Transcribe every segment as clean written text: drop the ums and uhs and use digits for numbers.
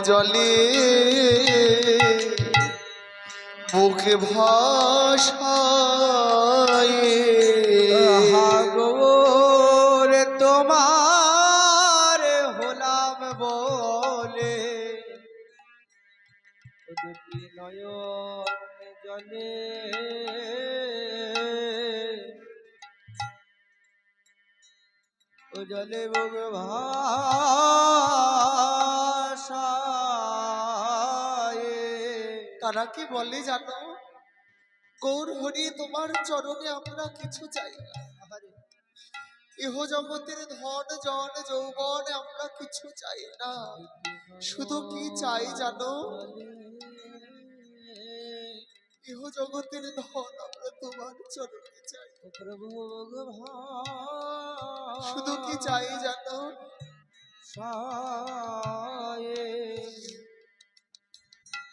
জলে মুখে ভাষায় হাগোর তোমার হলাম বলে দুটি নয়ন জলে ও জলে মুখ ভাষায়। তারা কি বলে জানো? গৌর হরি তোমার চরণে আমরা কিছু চাই না, ইহ জগতের ধন জন যৌবন আমরা কিছু চাই না। শুধু কি চাই জানো? ইহ জগতের ধন আমরা তোমার চরণে চাই প্রভু। শুধু কি চাই জানো?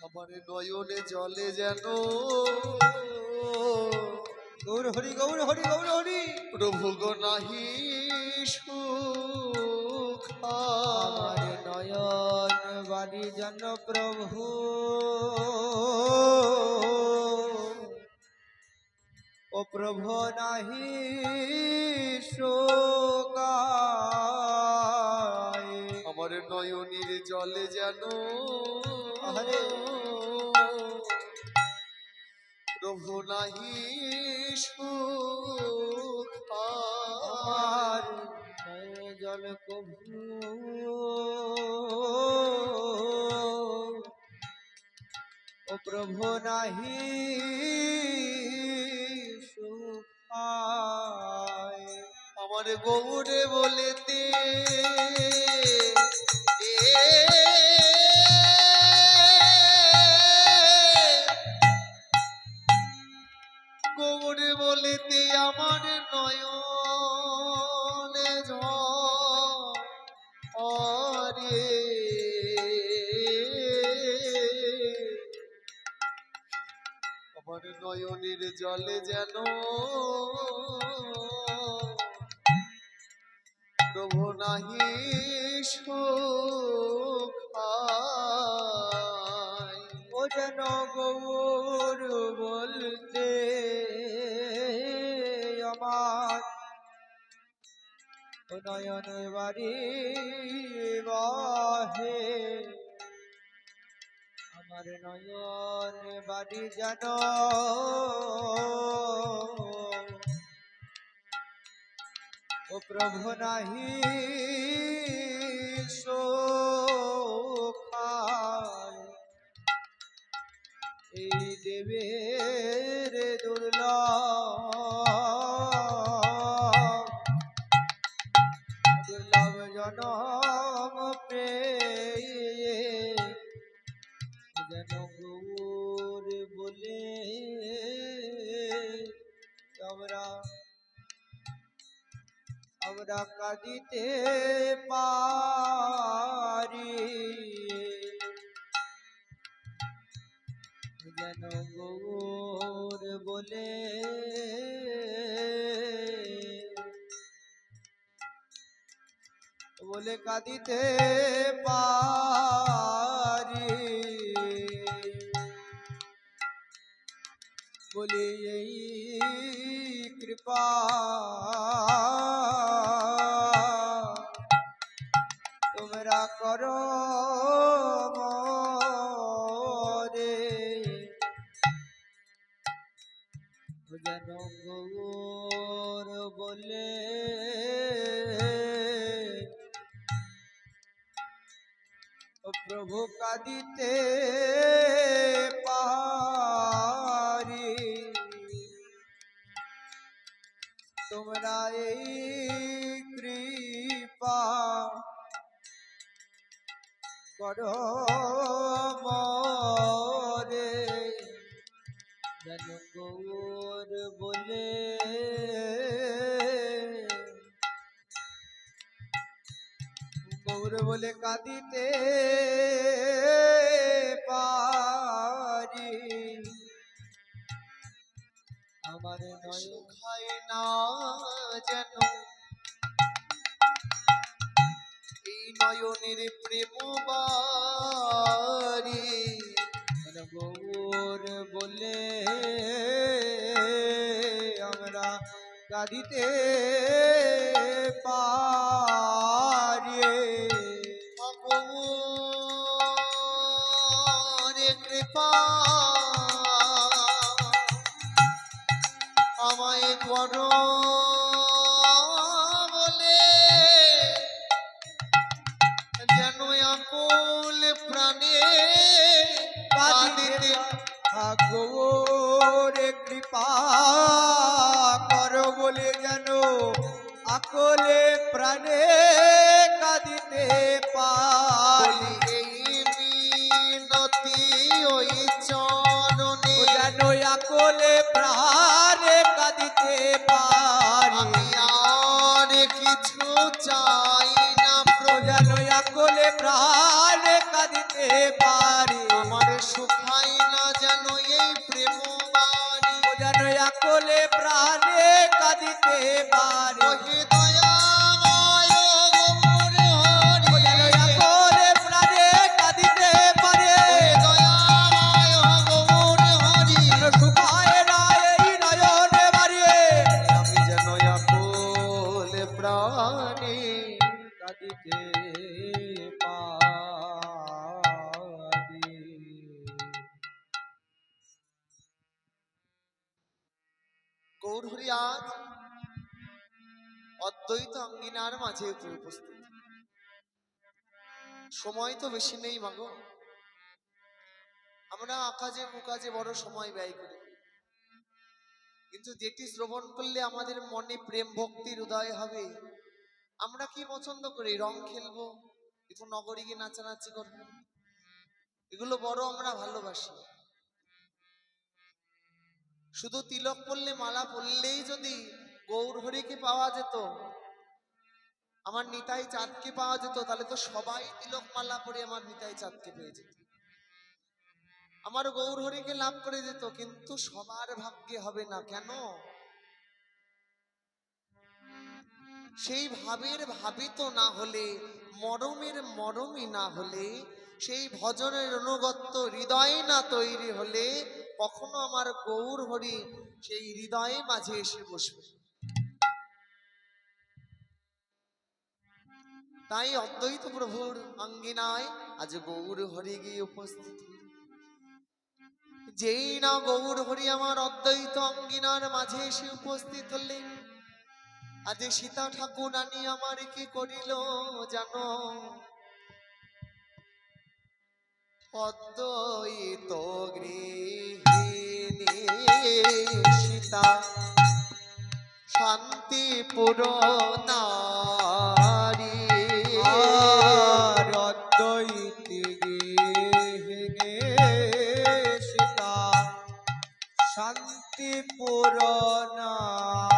আমার নয়নে জলে যেন গৌর হরি গৌর হরি গৌর হরি প্রভু গো নাহি সুখ। আমার নয়ন বাড়ি যেন প্রভু ও প্রভু নাহি শোকায়। আমার নয়নের জলে যেন প্রভু নাহি সুখ। আমার জল কভু ও প্রভু নাহি সুখায়। আমার গৌরে বলেতে গৌরে বলেতে আমার নয়নে ঝরে আমার নয়নের জলে যেন প্রভু নাহি সুখায়। ও যেন গৌর বলতে আমার নয়ন বাড়ি বহে আমার নয়ন বাড়ি যেন ও প্রভু নাহি শোখায়। এই দেবের দুর্লভ জনম পেয়ে যেন গৌর বলে আমরা কাঁদিতে পারি যেন গৌর বলে বলে কাঁদিতে পারি বলি এই কৃপা তোমরা করো মোরে যেন গৌর বলে প্রভু কাঁদিতে পারি তোমরা এই কৃপা করো মোরে যেন গৌর বলে গৌর বলে কাঁদিতে পারি আমার নয় খায় না যেন এই নয়নের প্রেম কাঁদিতে পারে। ভগবানের কৃপা আমায় করো বলে যেন আকুল প্রাণে কাঁদিতে ঠাকুরে কৃপা করো বলে যেন আকলে প্রাণে কাঁদিতে পারি। এই মিনতি ওই চরণে যেন আকলে প্রাণে কাঁদিতে পারি। আমি আর কিছু চাই না যেন আকলে প্রাণে কাঁদিতে পারি। আমার সুখাই না যেন এই প্রেম বাড়ি যেন আকলে প্রাণে কাঁদিতে পারি। ওহে দয়াময় গৌর হরি যেন আকলে প্রাণে কাঁদিতে পারে। ওহে দয়াময় গৌর হরি যেন সুখায় না এই নয়নে বাড়িয়ে আমি যেন আকুল প্রাণে কাঁদিতে পারি। গৌর হরি আজ অদ্বৈত অঙ্গিনার মাঝে উপস্থিত। সময় তো বেশি নেই মাগো, আমরা আকাজে কুকাজে বড় সময় ব্যয় করি, কিন্তু যেটি শ্রবণ করলে আমাদের মনে প্রেম ভক্তির উদয় হবে। আমরা কি পছন্দ করি? রং খেলবো, একটু নগরী গিয়ে নাচানাচি করবো, এগুলো বড় আমরা ভালোবাসি। শুধু তিলক পড়লে মালা পড়লেই যদি গৌর হরিকে পাওয়া যেত, আমার নিতাই চাঁদকে পাওয়া যেত, তাহলে তো সবাই তিলক মালা পরে আমার নিতাই চাঁদকে পেয়ে যেত, আমার গৌর হরিকে লাভ করে যেত। কিন্তু সবার ভাগ্যে হবে না। কেন? সেই ভাবের ভাবিত না হলে, মরমের মরমই না হলে, সেই ভজনের অনুগত্য হৃদয় না তৈরি হলে কখনো আমার গৌর হরি সেই হৃদয়ে মাঝে এসে বসবে। তাই অদ্বৈত প্রভুর অঙ্গিনায় আজ গৌর হরি গিয়ে উপস্থিত। যেই না গৌর হরি আমার অদ্বৈত অঙ্গিনার মাঝে এসে উপস্থিত হলেন, আজ সীতা ঠাকুর রানী আমার কি করিল জানো? অদ্বৈত গৃহিণী সীতা শান্তিপুর নারী আর অদ্বৈত গৃহিণী সীতা শান্তিপুর নারী।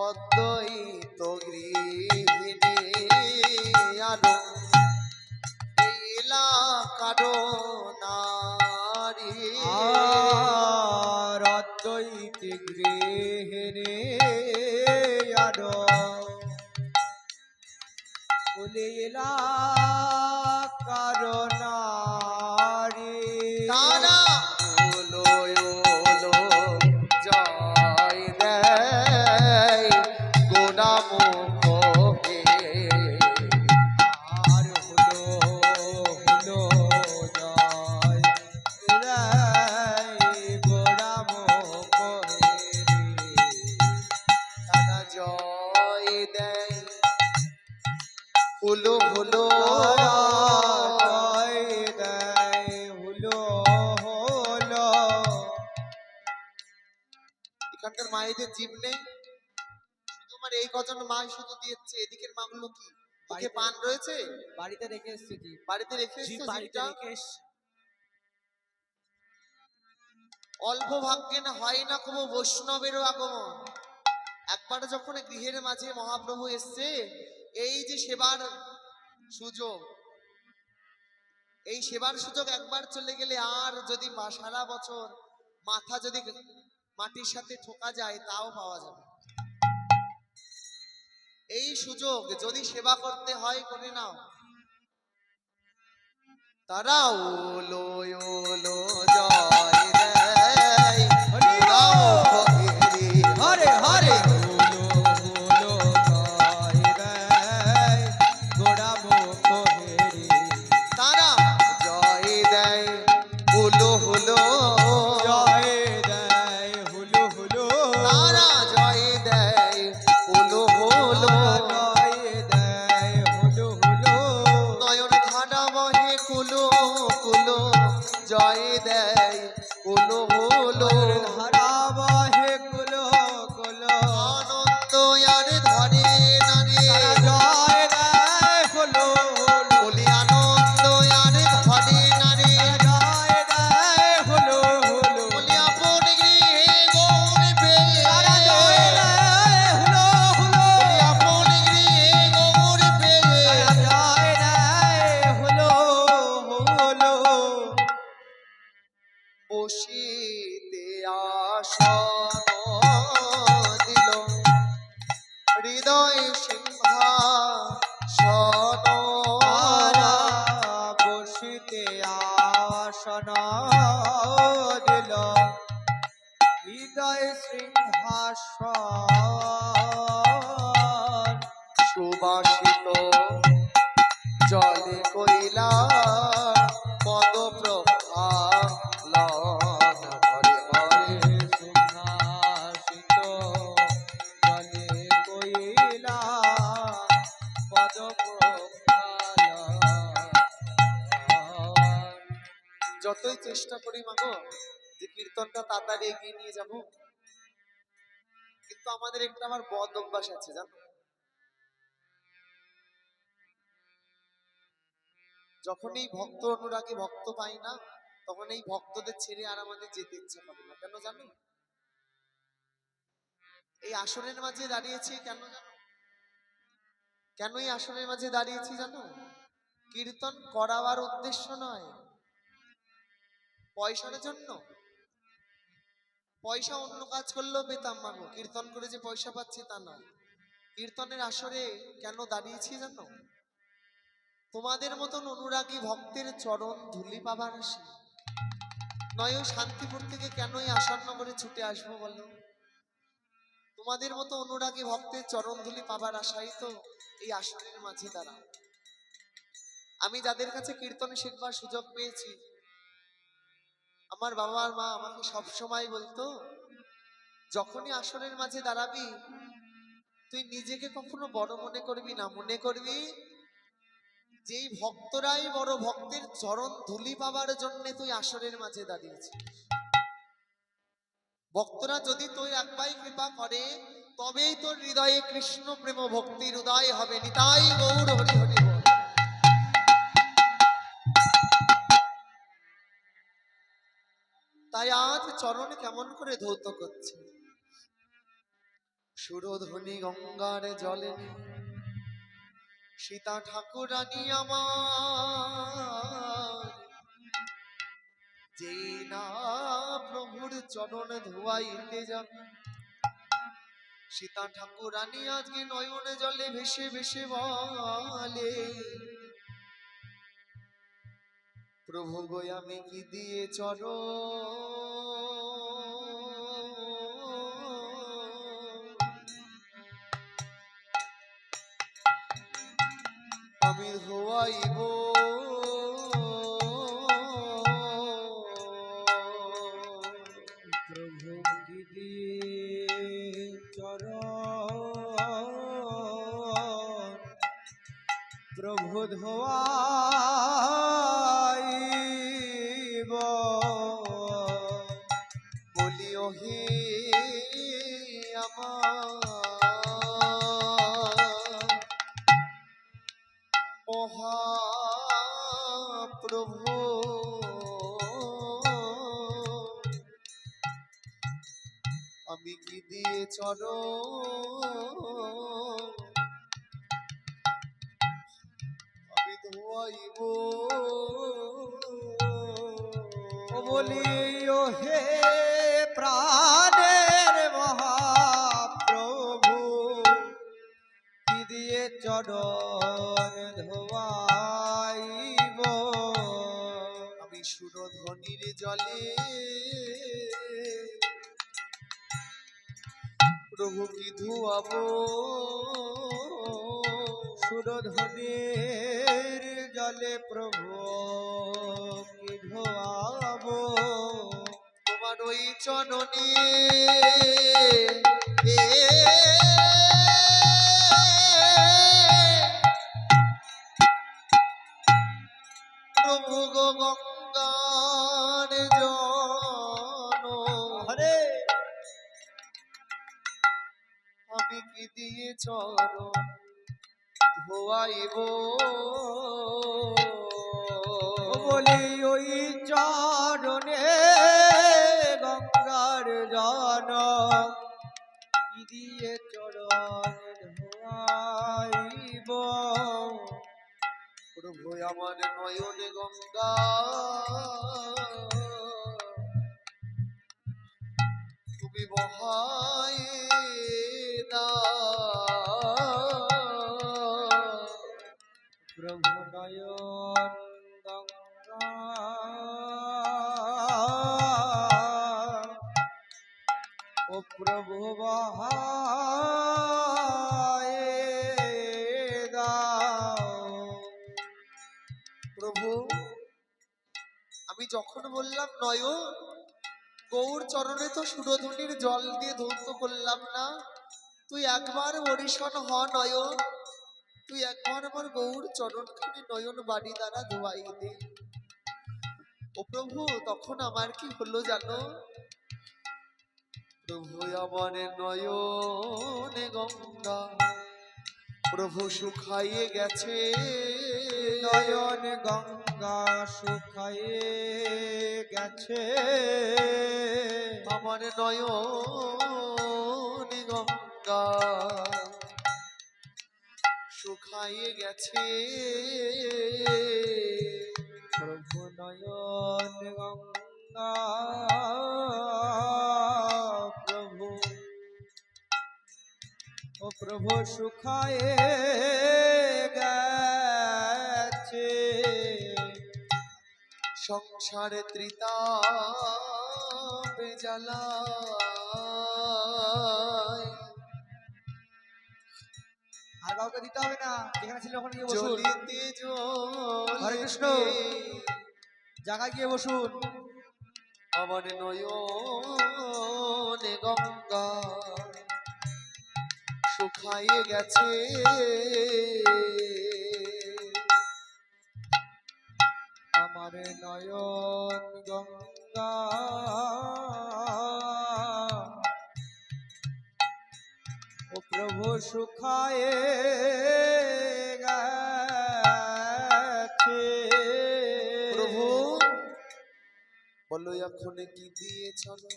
অদ্বৈত গৃহিণী আরো এলাকার নারী আর অদ্বৈত গৃহিণী আরো বলে এলাকার নারী। তারা ওলো ওলো জয় দেয় গোড়া মুখে, আর হলো হলো জয় রাই গোড়া মোহে। তারা জয় দেয় হলো হলো জয় দেয় হলো হলো। এখানকার মায়েদের জীব নেই, শুধু আমার এই কজন মা শুধু দিয়েছে। এদিকের মাগুলো কি মুখে পান রয়েছে? বাড়িতে রেখে এসছি জি। বাড়িতে রেখে জি, এসছো বাড়িতে জীবটা? রেখে এসছি। অল্প ভাগ্যে না হয় না কোনো বৈষ্ণবেরও আগমন। একবার যখন গৃহের মাঝে মহাপ্রভু এসছে, এই যে সেবার সুযোগ, এই সেবার সুযোগ একবার চলে গেলে আর যদি সারা বছর মাথা যদি মাটির সাথে ঠোকা যায় তাও পাওয়া যাবে। এই সুযোগ যদি সেবা করতে হয় করে নাও। তারা ওলো ওলো জয় দেয় সিংহাসন তারা বসিতে আসন দিল হৃদয় সিংহাসন সুবাসিত জলে কইলা পদ প্রক্ষালন ঘরে ঘরে সিংহাসিত জলে কইলা পদ যতই চেষ্টা করি মাগো যে কীর্তনটা তাড়াতাড়ি এগিয়ে নিয়ে যাব, কিন্তু আমাদের একটা আমার বদ অভ্যাস আছে জানো। যখন এই ভক্ত অনুরাগী ভক্ত পাই না, তখন এই ভক্তদের ছেড়ে আর আমাদের যেতে ইচ্ছা করে না। কেন জানো? এই আসরের মাঝে দাঁড়িয়েছি কেন জানো? কেন এই আসরের মাঝে দাঁড়িয়েছি জানো? কীর্তন করাবার উদ্দেশ্য নয়, পয়সার জন্য। পয়সা অন্য কাজ করলেও পেতাম মাগো, কীর্তন করে যে পয়সা পাচ্ছি তা নয়। কীর্তনের আসরে কেন দাঁড়িয়েছি জানো? তোমাদের মতন অনুরাগী ভক্তের চরণ ধুলি পাবার আসে। নয় ওই শান্তিপুর থেকে কেনই আসন্ন করে ছুটে আসবো বলো? তোমাদের মতো অনুরাগী ভক্তের চরণ ধুলি পাবার আশাই তো এই আসনের মাঝে দাঁড়াও। আমি যাদের কাছে কীর্তন শিখবার সুযোগ পেয়েছি, আমার বাবা আর মা আমাকে সবসময় বলতো, যখনই আসনের মাঝে দাঁড়াবি তুই নিজেকে কখনো বড় মনে করবি না, মনে করবি যেই ভক্তরাই বড়, ভক্তের চরণ ধুলি পাবার জন্য তুই আসরের মাঝে দাঁড়িয়েছিস। ভক্তরা যদি তুই একবার কৃপা করে তবেই তোর হৃদয়ে কৃষ্ণ প্রেম ভক্তির উদয় হবে। নিতাই গৌর হরি হরি বল। তাই আজ চরণ কেমন করে ধৌত করছে। সুরধ্বনি গঙ্গার জলে সীতা ঠাকুরানী আমার, যেই না প্রভুর চরণ ধোয়াইতে যাবে, সীতা ঠাকুরানী আজকে নয়নে জলে ভেসে ভেসে বলে, প্রভু গো আমি কি দিয়ে আমি ধোয়াইব, প্রভু দিদি চরণ প্রভু ধোয়াইব বলিও হে আমার মহাপ্রভু, আমি কি দিয়ে আমি ধোয়াইব, ও বলি ও হে প্রাণের মহাপ্রভু কি দিয়ে চরণ ধোয়াইব, আমি সুরধ্বনির জলে প্রভু কি ধুয়াবো, সুরধ্বনির জলে প্রভু কি ধোয়াবো, তোমার ওই চরণে প্রভু গো গঙ্গার জন, হরে আমি কি দিয়ে চরণ ধোয়াইব, ও বলি ওই চরণে গঙ্গার জন কি দিয়ে চরণ ধোয়াইব, প্রভু আমার নয়নে গঙ্গা তুমি বহাই দাও, নয়ন গঙ্গা ও প্রভু বহায় দাও। প্রভু, আমি যখন বললাম নয়ন, গৌর চরণে তো সুরধুনির জল দিয়ে ধৌত করলাম না? তুই একবার হরিষণ হ নয়ন, তুই একবার আমার গৌর চরণখানি নয়ন বাড়ি দ্বারা ধোয়াই দে। ও প্রভু, তখন আমার কি হলো জানো? প্রভু আমার নয়নে গঙ্গা প্রভু শুকাইয়ে গেছে, নয়ন গঙ্গা শুকায়ে গেছে, আমার নয়নে গঙ্গা শুকাইয়ে গেছে। প্রভু নয়ন গঙ্গা প্রভু ও প্রভু শুকায়ে গেছে, সংসারে ত্রিতাপে জ্বালায়, আর কাউকে দিতে হবে না, যেখানে ছিল ওখানে গিয়ে বসুন। জ্বলিতে হরে কৃষ্ণ। জ্বলিতে জায়গায় গিয়ে বসুন। আমার নয়নে গঙ্গা শুকাইয়ে গেছে, আমার নয়ন গঙ্গা ও প্রভু শুকায়ে গেছে। প্রভু বলো এখন কি দিয়ে চলো,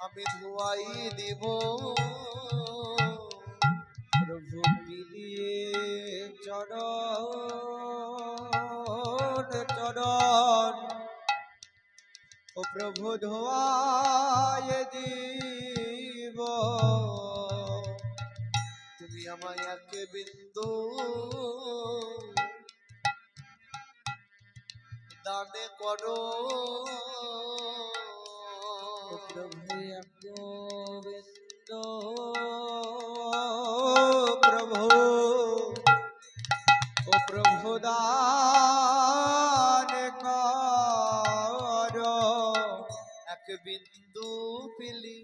আমি ধোয়াই দিব। প্রভু কি দিয়ে চরণ চরণ ও প্রভু ধোয়ায় দিব। তুমি আমায় এক বিন্দু দানে করো, ও প্রভু এক গোবিন্দ প্রভু ও প্রভু দান কর। এক বিন্দু পেলি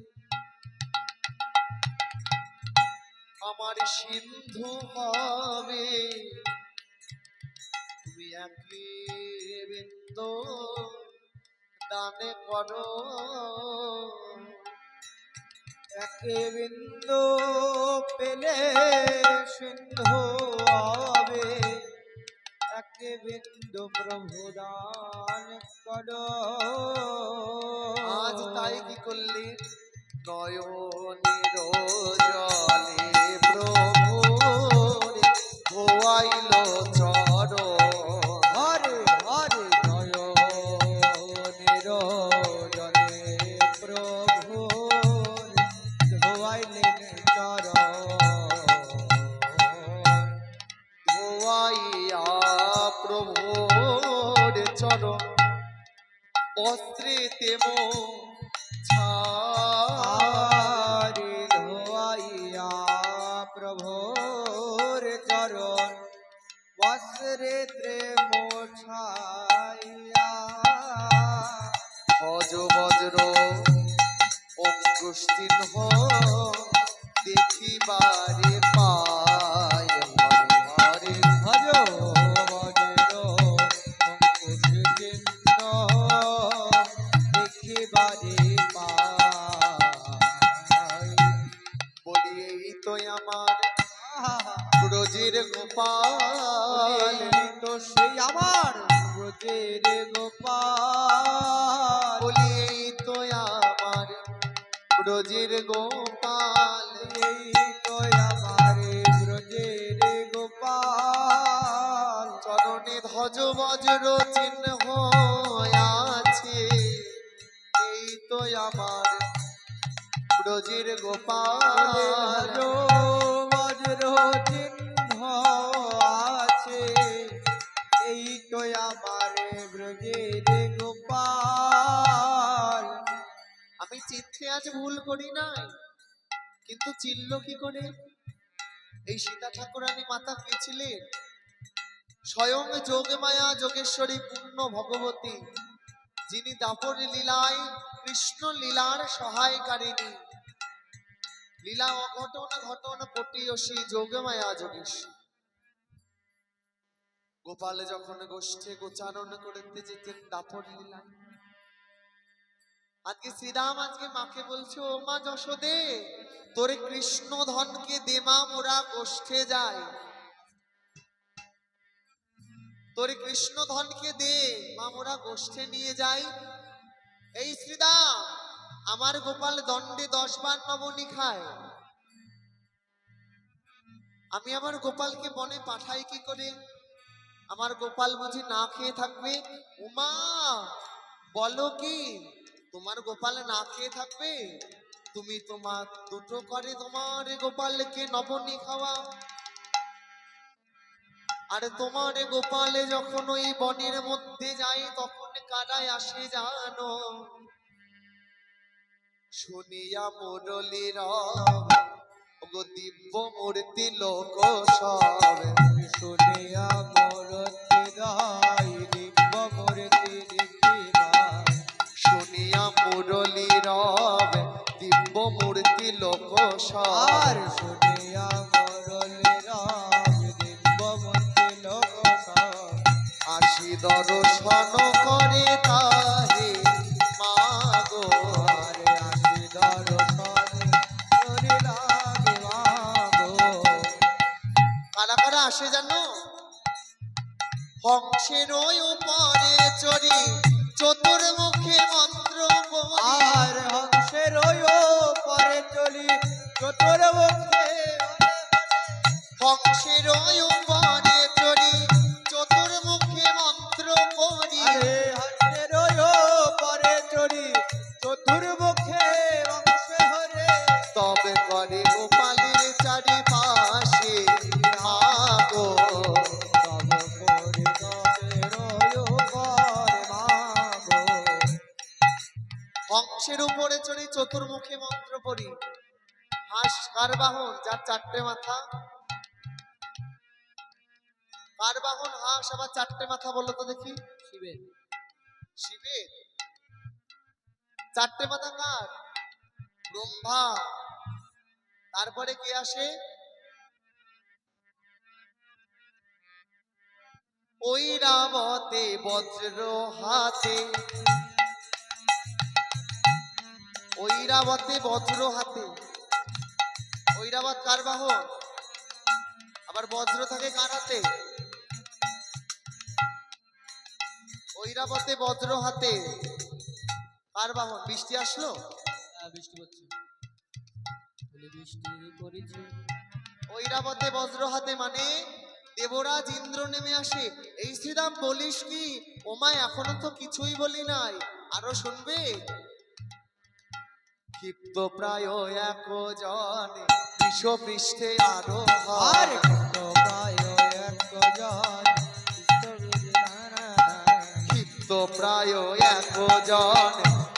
আমার সিন্ধু হবে, তুমি এক বিন্দু দানে করো। এক বিন্দু পেলে সিন্ধু হবে, এক বিন্দু প্রভু দান কর। আজ তাই কি করলি? নয়নের জলে প্রভু ধোয়াইল চরণ, হরে হরে নয়নের জলে প্রভু ধোয়াইলেন চরণ। ধোয়াইয়া প্রভুর চরণ বস্ত্রেতে আরে ধোয়াইয়া প্রভুর চরণ বস্ত্রে মোছাইয়া। ভজ বজ্র অঙ্কুশ চিহ্ন দেখিবারে পায়, হরে হরে ভজ বজ্র অঙ্কুশ চিহ্ন দেখিবারে পাই। বলি এই তো আমার ব্রজের গোপাল, তো সেই আমার ব্রজের গোপাল। বলি এই তো আমার ব্রজের গোপাল, এই তো আমার ব্রজের গোপাল। চরণে ধ্বজ বজ্র চিহ্ন আছে, এই তো আমার ব্রজের গোপাল। বজ্র চিহ্ন আছে, আজ ভুল করি নাই, কিন্তু চিনল কি করে? এই সীতা ঠাকুরানী মাতা কে ছিলেন? স্বয়ং যোগমায়া যোগেশ্বরী পূর্ণ ভগবতী, যিনি দাপর লীলায় কৃষ্ণ লীলার সহায়কারিণী, লীলা অঘটন ঘটন পটিয়সী যোগমায়া যোগেশ্বরী। গোপাল যখন গোষ্ঠে গোচারণ করতে যেতেন দাপর লীলায়, আজকে শ্রীরাম আজকে মাকে বলছে, ও মা যশোদে, তোরে কৃষ্ণ ধনকে দে মা, মোরা গোষ্ঠে যায়। তোরে কৃষ্ণ ধনকে দে মা, মোরা গোষ্ঠে নিয়ে যাই। এই শ্রীরাম, আমার গোপাল দণ্ডে 10 বার নবনী খায়, আমি আমার গোপালকে বনে পাঠাই কি করে? আমার গোপাল বুঝি না খেয়ে থাকবে? উমা বলো কি, তোমার গোপাল না খেয়ে থাকবে? তুমি তোমার দুটো করে তোমার গোপালকে নবনী খাওয়া। আর তোমার গোপালে যখন ওই বনের মধ্যে যায়, তখন কারায় আসে জানো? শুনিয়া মুরলীর গো দিব্য মূর্তি লোক সব, শুনিয়া মূর্তি দাই দিব্য মূর্তি দেখিবা। শুনিয়া মুরলীর দিব্য মূর্তি লোক সব, আর শুনিয়া মুরলীর দিব্য মূর্তি লোক সব। আসি দর্শন করে তাহে মাগো। আরে আসি দর্শনে করিলাম মাগো। কারা কারা আসে জানো? হংসের উপরে চড়ি চতুর্মুখে মন্ত্র বলি। আর হংসের পরে চলি চতুর্মুখে। হংসের উপরে চড়ি চতুর্মুখে মন্ত্র করি। আরে হংসের পরে চড়ি চতুর্মুখে হংসে হরে। তবে করে গোপালের চারিপাশে মাগো। তব করে তবে করে মাগো। হংসের উপরে চড়ি চতুর্মুখে মন্ত্র পড়ি। হাঁস কার বাহন? যার 4টে মাথা। কার বাহন হাঁস, আবার 4টে মাথা? বলো তো দেখি। শিবের। শিবের। 4টে মাথা কার? ব্রহ্মা। তারপরে কে আসে? ঐরাবতে বজ্র হাতে। ঐরাবতে বজ্র হাতে। ঐরাবত কার বাহন? আবার বজ্র থাকে কার হাতে? ঐরাবতে বজ্র হাতে কার বাহন? বৃষ্টি আসলো? বৃষ্টি পড়ছে। বৃষ্টি পড়েছে। ঐরাবতে বজ্র হাতে মানে দেবরাজ ইন্দ্র নেমে আসে। এই শ্রীরাম বলিস কি? ওমা এখনো তো কিছুই বলি নাই, আরো শুনবে? ক্ষিপ্ত প্রায় একজন বিশ্বপৃষ্ঠে আরো আর হয়। তো প্রায় একজন ক্ষিপ্ত প্রায় একজন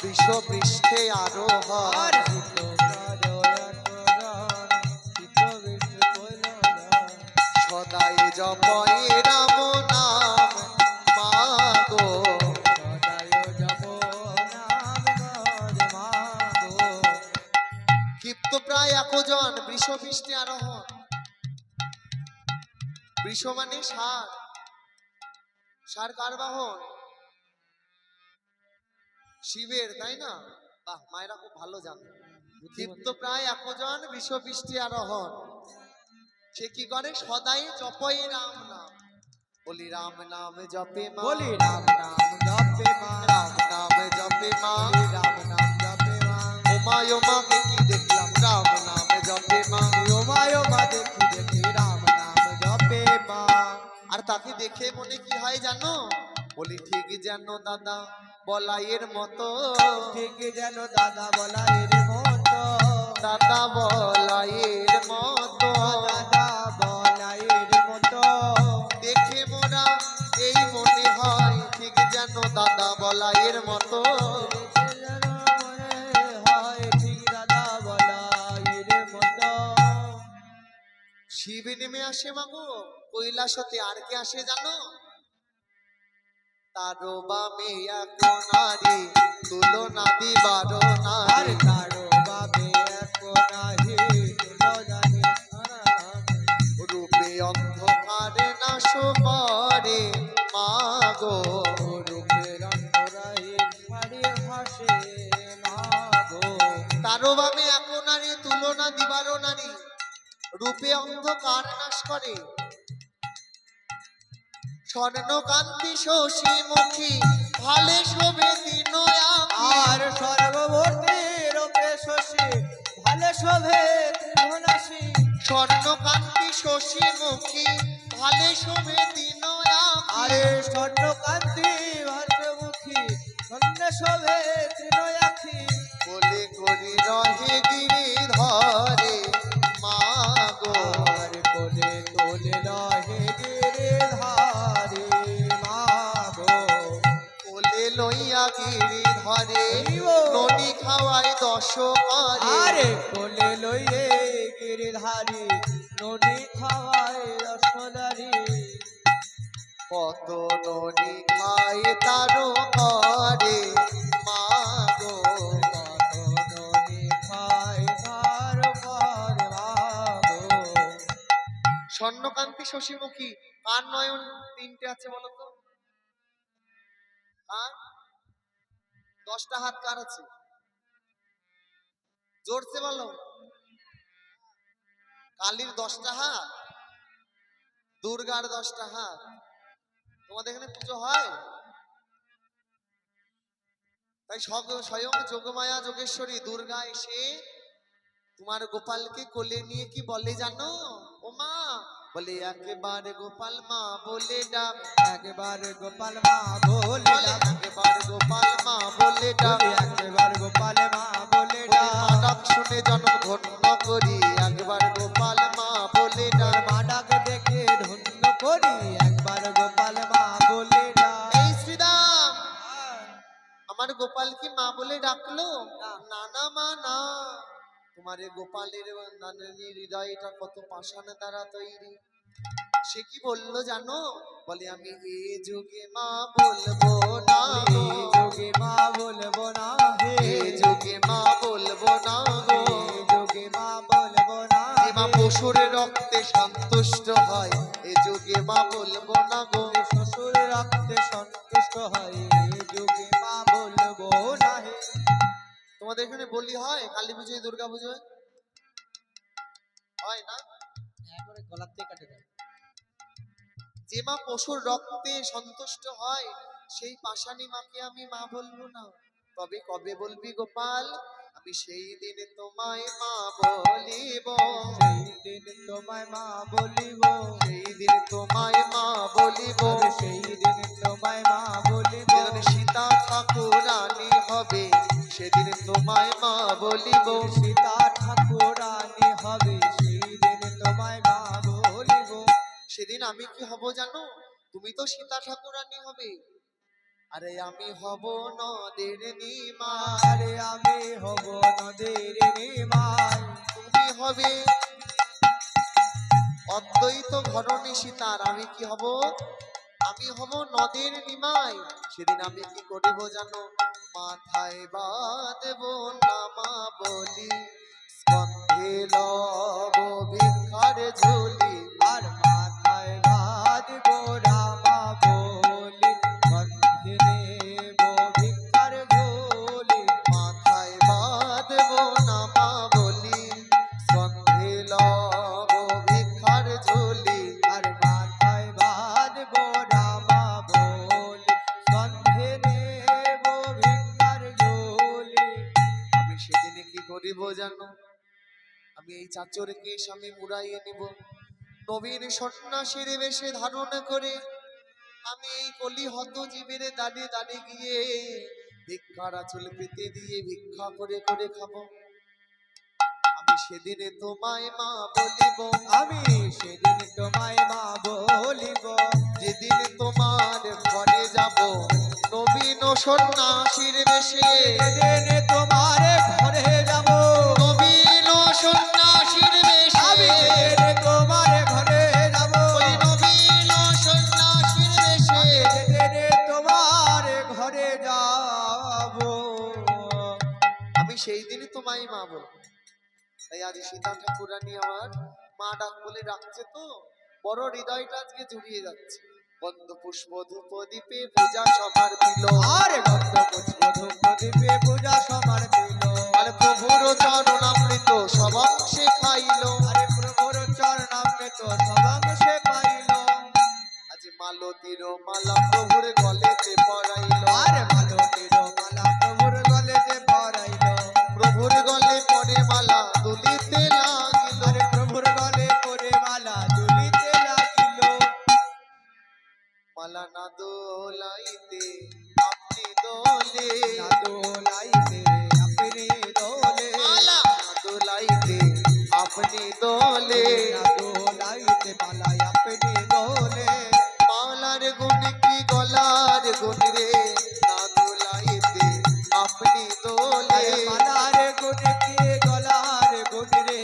বিশ্বপৃষ্ঠে আরো আর হয়। তো প্রায় একজন চিত্তবৃষ্টি কইল যায়। সদাই জপয়ে রাম নাম মাগো। সদায় যাব নাম গজ মাগো। ক্ষিপ্ত প্রায় একজন বৃষপৃষ্ঠে আরোহণ। বৃষ মানে ষাঁড়। ষাঁড় কার বাহন? শিবের, তাই না? বাহ, মায়েরা খুব ভালো জানে। ক্ষিপ্ত প্রায় একজন বৃষপৃষ্ঠে আরোহণ। সে কি করে? সদাই জপয়ে রাম নাম। বলি রাম নাম জপে মা। বলি রাম নাম জপে মা। রাম নাম জপে মা। বলি রাম নাম জপে মা। ওমা ওমাকে কি দেখলাম? রাম নাম জপে মা। ওমায় মা দেখি দেখি রাম নাম জপে মা। আর তাকে দেখে মনে কি হয় জানো? বলি ঠিক যেন দাদা বলাইয়ের মতো। ঠিক যেন দাদা বলাইয়ের মতো। দাদা বলাইয়ের মতো। দাদা বলাইয়ের মতো। দেখে মোরা এই মনে হয়, ঠিক যেন দাদা বলাইয়ের মতো। দেখে যেন মনে হয় ঠিক নেমে আসে মাগো কৈলাসতে, আর কে আসে জানো? তারো বামে এক নারী তুলনা দিবার আর নারী, কারো বাবে এক নাহি তুলনাহি রূপে অন্ধকারে নাশ করে মাগো। রূপের অন্তরাহি ছাড়ি ভাসে মাগো। তারো বামে এক নারী তুলনা দিবার নারী, রূপে অন্ধকার নাশ করে। স্বর্ণকান্তি শশী মুখী ভালে শোভে দিন আর সর্ববর্তী রূপে শশী ভালে শোভে ত্রিভুবনাসী। স্বর্ণকান্তি শশী মুখী ভালে শোভে দিন আরে স্বর্ণকান্তি ভাস্বমুখী ধন্য শোভে তৃণয়াখী। বলে করি রহে গিরি ধরে মাগো। আর কোলে তোলে লহে গিরিধারী মাগো। কোলে লইয়া গিরি ধরে হরিবো। ননি খাওয়ায় দশ করে। আরে কোলে লইয়ে গিরিধারী নদী খাওয়ায় রসদারি। কত ননি খায় তারো করে মাগো। কত নদী খায় তার পর মাগো। স্বর্ণকান্তি শশীমুখী কার নয়ন তিনটে আছে বলো তো? কার? 10টা হাত কার আছে? জোরছে বলো। কালীর 10টা হাত, দুর্গার 10টা হাত। তোমাদের এখানে পুজো হয়? তাই স্বয়ং যোগমায়া যোগেশ্বরী দুর্গা এসে তোমার গোপালকে কোলে নিয়ে কি বলে জানো? ও মা বলে একবার গোপাল মা বলে ডাক, একবার গোপাল মা বলে বলে ডাক। একবার গোপাল মা বলে ডাক। বলে একবার গোপাল মা বলে বলে মা ডাক। ডাক শুনে জন্ম ধন্য করি, একবার গোপাল মা বলে তোর ডাক। মা ডাক দেখে ধন্য করি, একবার গোপাল মা বলে ডাক। এই শ্রীরাম, আমার গোপাল কি মা বলে ডাকলো? না। না না মা না, তোমার এই গোপালের নানানি হৃদয়টা কত পাষাণ দ্বারা তৈরি। সে কি বললো জানো? বলে আমি এ যুগে মা বলবো না গো, এই যোগে মা বলবো না হে। এ যুগে মা বলবো না গো। এই যোগে মা বলবো না যে মা হে। পশুর রক্তে সন্তুষ্ট হয়, এ যুগে মা বলবো না গো। যে শ্বশুর রাখতে সন্তুষ্ট হয়, এই যোগে মা বলবো না হে। তোমাদের এখানে বলি হয় কালী পুজোয়, দুর্গা পুজোয় হয় না? একবারে গলার থেকে কাটে দেয়। যে মা পশুর রক্তে সন্তুষ্ট হয়, সেই পাষাণী মাকে আমি মা বলবো না। তবে কবে বলবি গোপাল? আমি সেই দিনে তোমায় মা বলিব, সেই দিন তোমায় মা বলিব। সেই দিনে তোমায় মা বলিব। তবে সেই দিন তোমায় মা বলিব। যেদিন সীতা ঠাকুরানী হবে, সেদিন তোমায় মা বলিব। সীতা ঠাকুরানী হবে, সেই দিন তোমায় মা বলিব। সেদিন আমি কি হব জানো? তুমি তো সীতা ঠাকুরানী হবে, আরে আমি হব নদের নিমা। আরে আমি হব নদীর নিমাই। তুমি হবে অদ্বৈত ঘরণী সীতার, আমি কি হব? আমি হব নদের নিমাই। সেদিন আমি কি করিব জানো? মাথায় বাঁধব নামা বলি, স্কন্ধে লব ভিক্ষার ঝুলি। আর মাথায় বাঁধব রামা বলি, কণ্ঠে নেব ভিক্ষার ঝুলি। মাথায় বাঁধব নামা বলি, স্কন্ধে লব ভিক্ষার ঝুলি। আর মাথায় বাঁধব রামা বলি, কণ্ঠে নেব ভিক্ষার ঝুলি। আমি সেদিনে কি করিব জানো? আমি এই চাচর কেশ আমি মুড়াইয়ে নিব, নবীন সন্ন্যাসীর বেশে ধারণ করে আমি এই কলি হত জীবের দাঁড়ে দাঁড়ে গিয়ে ভিক্ষার আঁচল পেতে দিয়ে ভিক্ষা করে করে খাবো। আমি সেদিনে তোমায় মা বলিব, আমি সেদিন তোমায় মা বলিব। যেদিন তোমার ঘরে যাব নবীন সন্ন্যাসীর বেশে। সেদিন তোমার ঘরে যাব, নবীন সন্ন্যাসীর বেশে। আমি সেদিন তোমার ঘরে মাই মা বলবো। তাই আজ সীতা ঠাকুরানী আমার মা ডাক বলে ডাকছে, তো বড় হৃদয়টা আজকে জুড়িয়ে যাচ্ছে। গন্ধ পুষ্প ধূপ দ্বীপে পূজা সবার দিল, আরে গন্ধ পুষ্প ধূপ দ্বীপে পূজা সবার দিল। আর প্রভুর চরণামৃত সবাংশে খাইল। আরে প্রভুর চরণামৃত সবাংশে পাইল। আজ মালতীর মালা প্রভুর গলেতে পরাইল। আরে মালতীর মালা প্রভুর গলেতে পরাইল। প্রভুর গলে পরে মালা দুলিতে লাগিল। আরে প্রভুর গলে পরে মালা দুলিতে লাগিল। মালা না দোলাইতে আপনি দোলে, না দোলাইতে আপনি দোলে। মালা না দোলাইতে আপনি দোলে। না দোলাইতে মালা আপনি দোলে। মালার গুণ কি গলার গুণ রে, না দোলাইতে আপনি দোলে। আরে মালার গুণ কি গলার গুণ রে,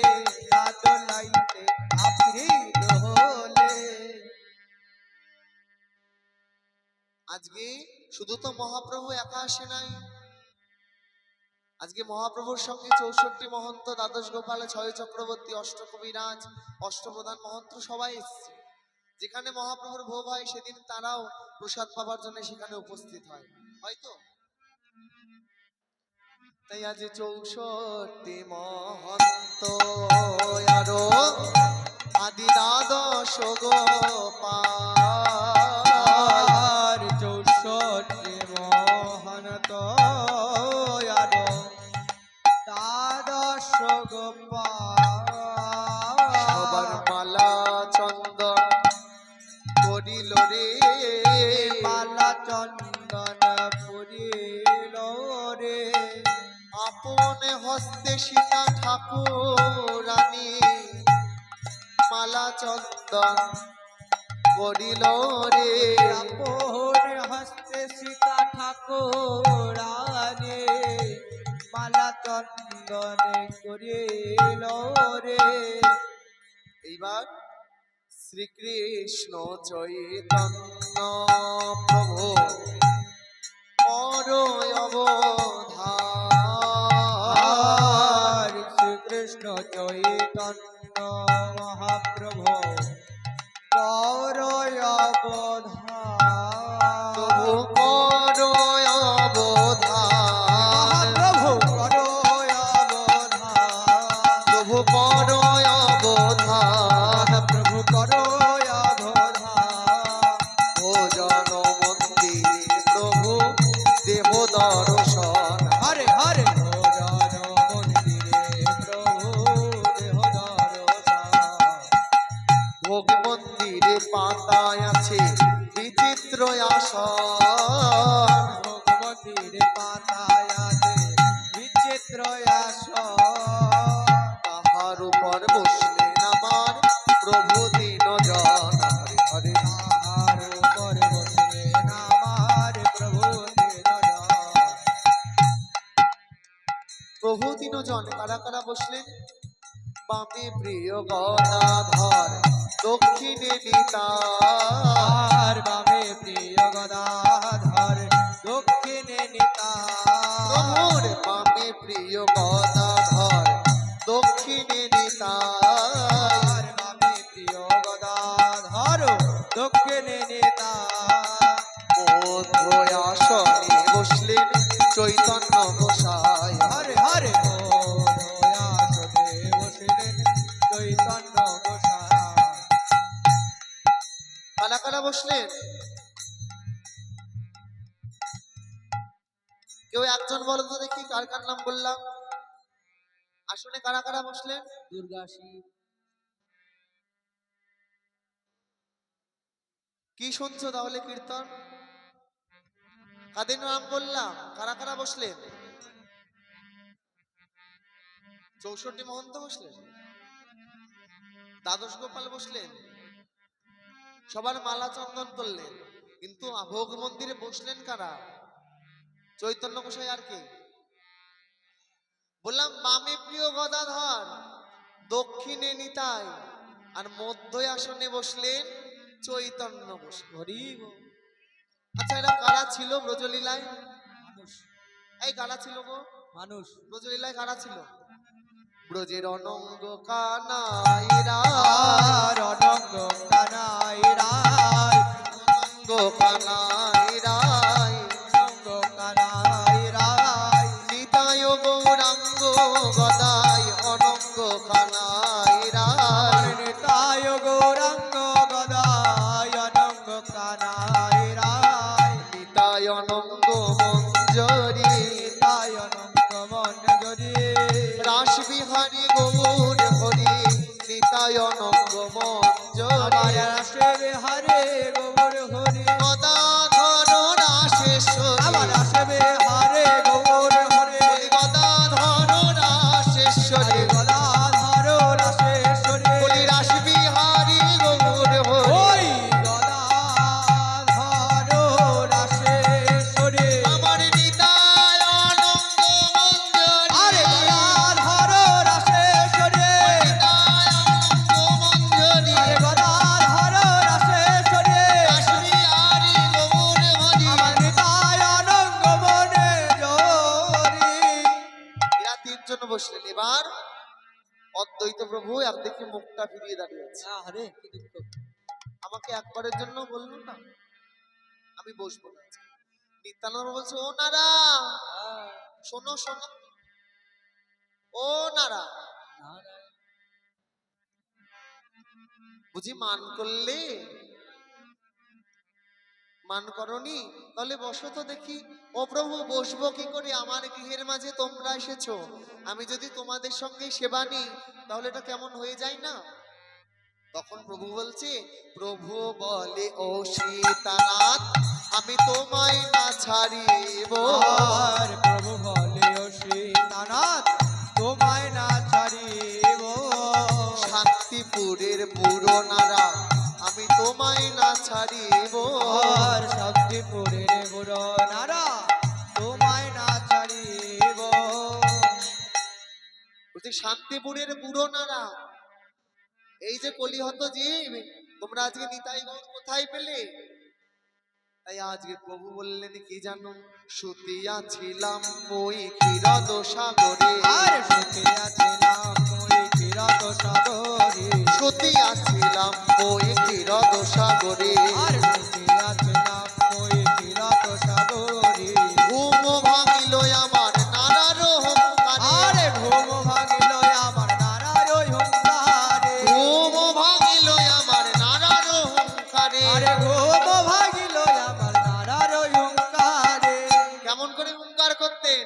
না দোলাইতে আপনি দোলে। আজকে শুধু তো মহাপ্রভু একা আসে নাই, আজকে মহাপ্রভুর সঙ্গে 64 মহন্ত, দ্বাদশ গোপাল, 6 চক্রবর্তী, অষ্টকবিরাজ, অষ্টপ্রধান মহন্ত সবাই এসছে। যেখানে মহাপ্রভুর ভোগ হয় সেদিন তারাও প্রসাদ পাবার জন্য সেখানে উপস্থিত হয়, হয়তো। তাই আজ 64 মহন্ত আরো আদি দ্বাদশ গোপাল, আর 64 মোহন তয়ার দ্বাদশ গোপাল। সবার মালা চন্দন করিল রে, মালা চন্দন পুরিল রে। আপন হস্তে সীতা ঠাকুরানী মালা চন্দন করিল রে। আপন হস্তে সীতা ঠাকুরানী মালা চন্দন করিল রে। এইবার শ্রীকৃষ্ণ চৈতন্য প্রভু করো অবধান। আর শ্রীকৃষ্ণ চৈতন্য মহাপ্রভু করয় অবধান। প্রভু করো অবধান। মহাপ্রভু করয় অবধান। প্রভু করো অবধান। প্রভু করয় অবধান। ভোজন মন্দিরে প্রভু দেহ দর্শন। হরে হরে ভোজন মন্দিরে প্রভু দেহ দর্শন। ভোগ মন্দিরে পাতায় আছে বিচিত্র আসন। ভোগ মন্দিরে পাতায় আছে বিচিত্র আসন। তাহার উপর বসলেন আমার প্রভু দীনজন। হরে হরে তাহার উপর বসলেন আমার প্রভু দীনজন। প্রভু দীনজন কারা কারা বসলেন? বামে প্রিয় গদাধর, দক্ষিণে নিতাই। আর বামে প্রিয় গদাধর, দক্ষিণে নিতাই। প্রভুর বামে প্রিয় গদাধর, দক্ষিণে নিতাই। আর বামে প্রিয় গদাধর, দক্ষিণে নিতাই। মধ্য আসনে বসলেন চৈতন্য গোসাই। হরে হরে আসনে বসলেন চৈতন্য গোসাই। কারা কারা বসলেন? কেউ একজন বলো তো দেখি, কার কার নাম বললাম? আসনে কারা কারা বসলেন? দুর্গা শিব। কি শুনছো তাহলে কীর্তন? কাদের নাম বললাম? কারা কারা বসলেন? 64 মহন্ত বসলেন, দ্বাদশ গোপাল বসলেন, সবার মালা চন্দন করলেন। কিন্তু ভোগ মন্দিরে বসলেন কারা? চৈতন্য গোসাই আর কে? বললাম বামে প্রিয় গদাধর, দক্ষিণে নিতাই, আর মধ্য আসনে বসলেন চৈতন্য গোসাই। হরি বল। আচ্ছা, এরা কারা ছিল ব্রজলীলায়? মানুষ। এই কারা ছিল গো? মানুষ। ব্রজলীলায় কারা ছিল? ব্রজের অনঙ্গ কানাইরা, আর অনঙ্গ কানাই রায়, অনঙ্গ কানাইরা, অনঙ্গ কানাই রায়, নিতায় গৌরাঙ্গ গদাই অনঙ্গ কানাইরা, আর নিতায় গৌরাঙ্গ গদাই অনঙ্গ কানাই রায়, নিতায় অনঙ্গ মঞ্জরি, নিতায় অনঙ্গ মঞ্জরি, রাস বিহারী গৌর হরি, নিতায় অনঙ্গ আমার মঞ্জরি, রাসে বিহারে গৌর হরি, গদাধর রাসেশ্বরী, আমার রাসে বিহারে গৌর হরি, গদাধর রাসেশ্বরী, গদাধর রাসেশ্বরী, বলি রাস বিহারী গৌর হরি, ওই গদাধর রাসেশ্বরী, আমার নিতায় অনঙ্গ মঞ্জরি, আরে গদাধর রাসেশ্বরী, নিতায় অনঙ্গ মঞ্জরি, আরে গদাধর রাসেশ্বরী, রাস বিহারী গৌর হরি। আমার নিতাই অনঙ্গ মনে জরি। এরা তিনজন বসলেন। এবার অদ্বৈত প্রভু একদিকে মুখটা ফিরিয়ে দাঁড়িয়ে আছে। আরে কি দুঃখ। আমাকে একবারের জন্য বললো না আমি বসবো না। নিত্যানন্দ বলছে, ও নারা, শোনো শোনো, ও নারা, বুঝি মান করলে? মান করনি? তাহলে বসো তো দেখি। ও প্রভু, বসবো কি করে? আমার গৃহের মাঝে তোমরা এসেছো, আমি যদি তোমাদের সঙ্গে সেবা নিই তাহলে এটা কেমন হয়ে যায় না? তখন প্রভু বলছে, প্রভু বলে, ও সীতানাথ, আমি তোমায় না ছাড়িব, আর প্রভু বলে ও সীতানাথ তোমায় না ছাড়িব, শান্তিপুরের বুড়ো নারা, আমি তোমায় না ছাড়িব, আর শান্তিপুরের বুড়ো নারা তোমায় না ছাড়িব, বলছি শান্তিপুরের বুড়ো নারা, এই যে কলিহত জীব, তোমরা আজকে নিতাই গৌর কোথায় পেলে? তাই আজকে প্রভু বললেন কি জানো, শুতিয়াছিলাম ওই ক্ষীরদ সাগরে, আর শুকিয়াছিলাম ওই ক্ষীরদ সাগরে, শুতিয়াছিলাম ওই ক্ষীরদ সাগরে, আর শুকিয়াছিলাম ওই ক্ষীরদ সাগরে, ঘুম ভাঙিল আমার নারার অহংকারে, আরে ঘুম ভাঙিল আমার নারার হুঙ্কারে, ঘুম ভাঙিল আমার নারার অহংকারে। আরে ঘুম ভাঙিল আমার নারার হুঙ্কারে, কেমন করে হুঙ্কার করতেন?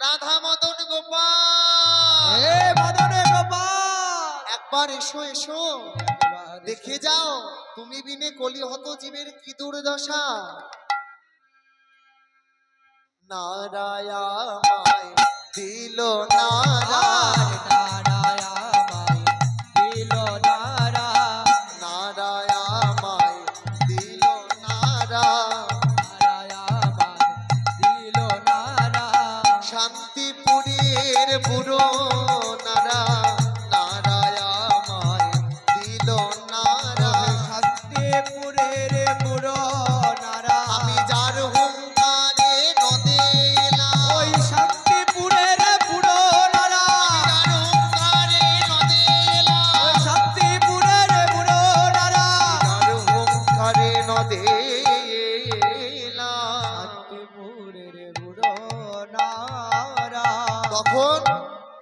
রাধা মদন গোপাল, হে মদনে গোপাল, একবার এসো এসো, দেখে যাও তুমি বিনে কলিহত জীবের কি দুর্দশা। নারায়ামায় দিল নারা, আর নারায় আমায় দিল নারা, নারায়ামায় দিল নারা, নারায় আমায় দিল নারা, শান্তিপুরের বুড়ো নারা, নারায়ামায় দিল নারা, শান্তিপুরের বুড়ো নারা, আমি যার হুঙ্কারে নদে এলাম, ওই শান্তিপুরের বুড়ো নারা, যার হুঙ্কারে নদে এলাম, ওই শান্তিপুরের বুড়ো নারা, যার হুঙ্কারে নদে এলাম। শান্তিপুরের বুড়ো নারা, তখন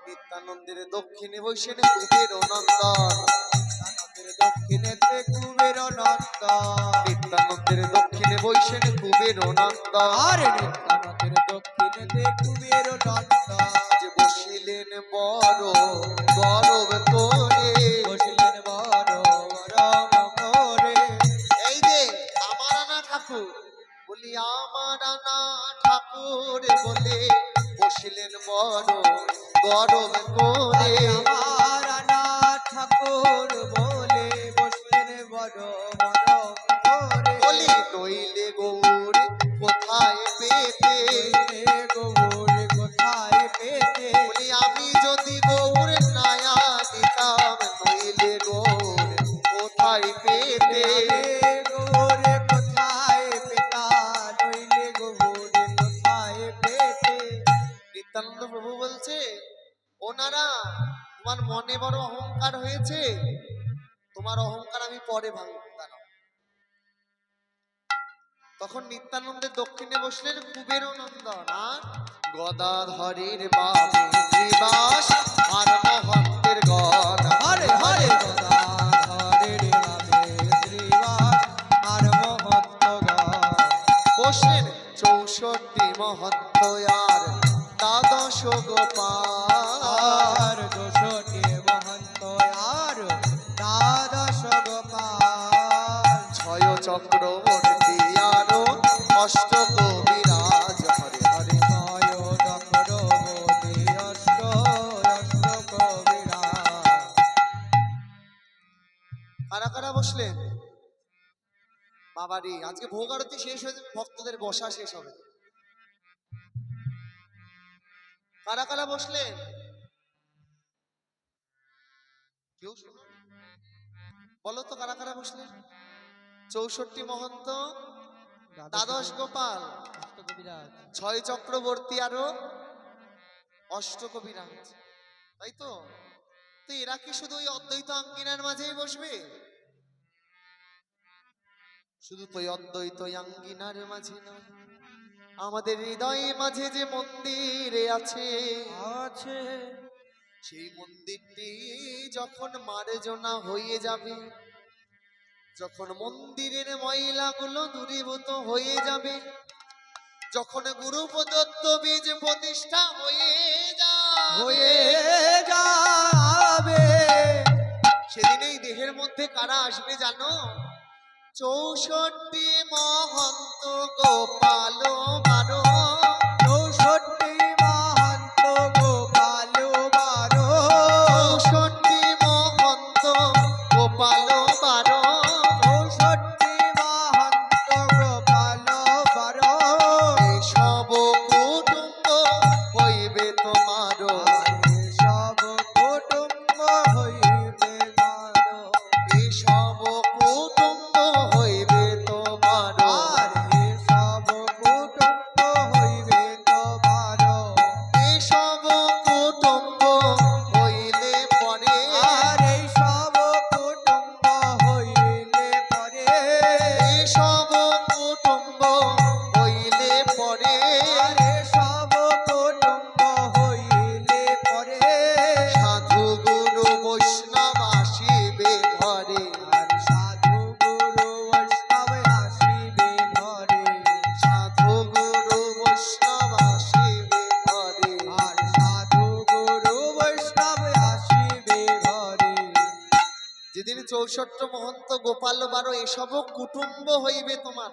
নিত্যানন্দের দক্ষিণে বৈশেন কুবের নন্দন, নিত্যানন্দের দক্ষিণেতে কুবের নন্দন, নিত্যানন্দের দক্ষিণে বৈশেন কুবের নন্দন, আর নিত্যানন্দের দক্ষিণেতে কুবের নন্দন, আজ বসিলেন বড় গরব করে, বসিলেন বড় রম করে, এই যে আমার আনা ঠাকুর, বলি আমার আনা ঠাকুর বলে বসিলেন বড় গরব করে, আমার আনা ঠাকুর বলে বসলেন বড় মরম করে, বলি নইলে গৌর কোথায় পেতে, হে গৌর কোথায় পেতে, বলি আমি যদি গৌর নায়া দিতাম, নইলে গৌর কোথায় পেতে, হে গৌর কোথায় পেতা, নইলে গৌর কোথায় পেতে। নিত্যানন্দ প্রভু তোমার মনে বড় অহংকার হয়েছে, তোমার অহংকার আমি পরে ভাঙব। দাঁড়াও। তখন নিত্যানন্দের দক্ষিণে বসলেন কুবের নন্দন আর গদাধরের বাবে শ্রীবাস আর মহন্তের গণ। হরে হরে গদাধরের বাবে শ্রীবাস আর মহন্তগণ। বসলেন 64 মহন্ত আর দ্বাদশ গোপাল। আর 64 মহন্ত আর দ্বাদশ গোপাল। 6 চক্রবর্তী আরো অষ্ট কবিরাজ। হরে হরে 6 চক্রবর্তী অষ্ট কবিরাজ। কারা কারা বসলেন? বাবারি, আজকে ভোগ আরতি শেষ হয়ে যাবে, ভক্তদের বসা শেষ হবে। কারা কারা বসলেন? কেউ শোনো, বলো তো কারা কারা বসলেন? 64 মহন্ত, দ্বাদশ গোপাল, অষ্ট কবিরাজ। 6 চক্রবর্তী আরো অষ্ট কবিরাজ, তাই তো? তো এরা কি শুধু ওই অদ্বৈত আঙ্গিনার মাঝেই বসবে? শুধু তো অদ্বৈত আঙ্গিনার মাঝে নয়, আমাদের হৃদয়ে মাঝে যে মন্দিরে আছে আছে সেই মন্দিরটি যখন মার্জনা হয়ে যাবে, যখন মন্দিরের ময়লাগুলো দূরীভূত হয়ে যাবে, যখন গুরু প্রদত্ত বীজ প্রতিষ্ঠা হয়ে হয়ে যাবে, যাবে, সেদিন এই দেহের মধ্যে কারা আসবে জানো? 64 মহন্ত গোপাল বারো। 64 মহন্ত গোপাল বারো। 64 মহন্ত গোপাল বারো। 64 মহন্ত গোপাল বারো। এসব কুটুম্ব হইবে তোমারো। সব কুটুম্ব হইবে মারো। এসব কুটুম্ব হইবে তোমারো। আর সব কুটুম্ব হইবে তোমারো। এসব কুটুম্ব হইলে পরে। আর এই সব কুটুম্ব হইলে পরে। এসব কুটুম্ব হইলে পরে। আর সব কুটুম্ব হইলে পরে। সাধু গুরু বৈষ্ণব আসিবে ঘরে। আর সাধু গুরু বৈষ্ণব আসিবে ঘরে। সাধু গুরু বৈষ্ণব আসিবে ঘরে। আর সাধু গুরু বৈষ্ণব আসিবে ঘরে। যেদিন 64 মহন্ত গোপাল বারো এসব কুটুম্ব হইবে তোমার।